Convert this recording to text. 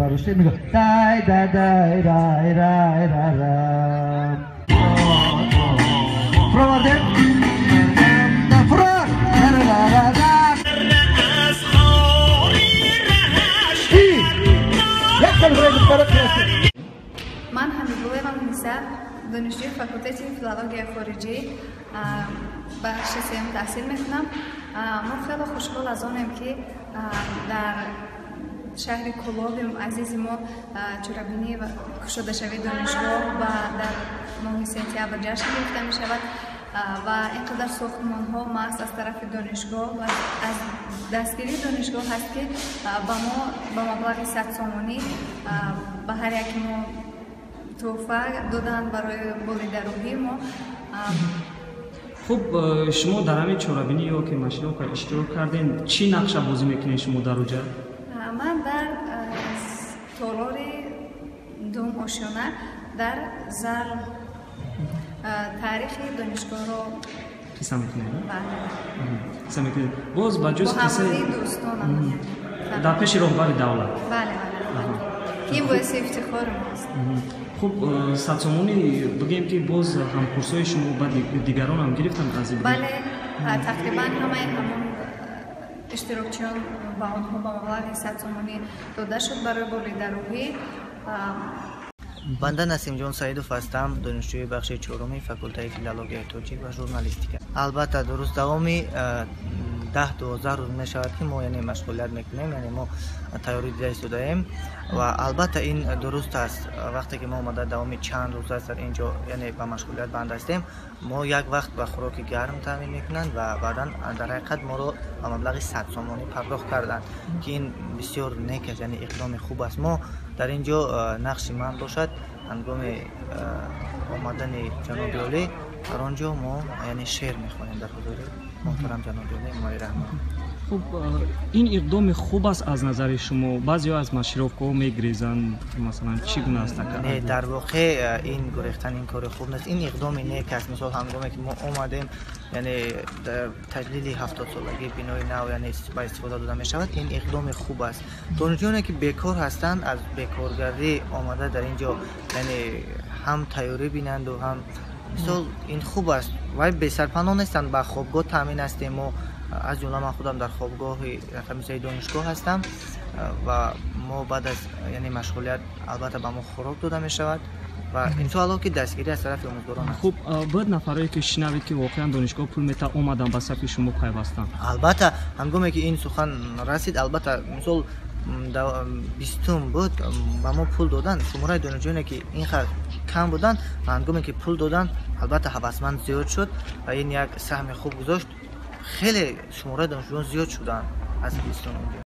براشته میگه دای دای دای رای رای رای رای فرامرده فرار من حمیدالله مهندسه دانشجوی فاکولته فیلولوژی خارجی بخش سوم تحصیل میکنم. ما خیلی خوشحال از آنیم که در شهر کلاب عزیز ما چرابینی و شده شوی دانشگاه و در ماه سپتامبر جشن گرفته می شود و اینقدر ساختمان ها محض از طرف دانشگاه و از دستگیری دانشگاه هست که با مبلغ 100 سومانی به هر یک ما تحفه دادن برای بالیده روحی ما. خب شما در همین چرابینی یا که ماشین اشتراک کردین چی نقشه بازی میکنین شما در اونجا؟ من در تالار دوم آشیانه در زر تاریخ دانشگاه رو قصه میکنین؟ بله. قصه میکنین. باز با جز قصه دوستانم در پیش راهبر دولت. بله که این باعث افتخار ماست. خب 100 سومانی بگیم که باز همکورسای شما و دیگران هم گرفتن از این؟ بله تقریبا همون اشتراکچیان با آنها با مبلغ 100 سومانی داده شد برای بالیده روحی. بنده نسیم جان سعیدوف هستم، دانشجوی بخش چهارم فاکولته فیلولوژی توجیه و ژورنالیستیک. البته درست دوامی 10-12 روز می شود که ما یعنی مشغولیت میکنیم، یعنی ما تیاری دیده ایستاده‌ایم و البته این درست است. وقتی که ما اومده دوامی چند روز است اینجا یعنی به مشغولیت بند هستیم، ما یک وقت به خوراک گرم تامین میکنند و بعدا در حقیقت ما رو به مبلغ 100 سومانی پرداخت کردند که این بسیار نیک است، یعنی اقدام خوب است. ما در اینجا نقش من باشد هنگام آمدن جناب عالی در آنجا ما یعنی شعر میخوانیم در حضور محترم جناب عالی مای رحمان. خب این اقدام خوب است از نظر شما؟ بعضی‌ها از مشرف‌ها میگریزند مثلا چگونه است؟ نه در واقع این گریختن این کار خوب نیست، این اقدام نیک است. مثلا هنگامی که ما اومدیم یعنی در تجلیل 70 سالگی بنای نو یعنی با استفاده داده می شود، این اقدام خوب است. دانشجویانی که بیکار هستند از بیکارگری آمده در اینجا یعنی هم تیاری بینند و هم مثلا این خوب است و بی سرپناه نیستند. با خوابگاه تامین هستیم ما، از جمله من خودم در خوابگاه کمیسه دانشگاه هستم و ما بعد از یعنی مشغولیت البته به ما خوراک داده می شود و این سوالا که دستگیری از طرف آموزگاران است. خب باید نفرایی که شنوید که واقعا دانشگاه پول میته اومدن به صف شما پیوستن؟ البته هنگامی که این سخن رسید البته مثلا 20 بود به ما پول دادن. شماره دانشجویانی که این خیلی کم بودن هنگامی که پول دادن البته هوسمند زیاد شد و این یک سهم خوب گذاشت. خیلی شماره دانشجویان زیاد شدن از 20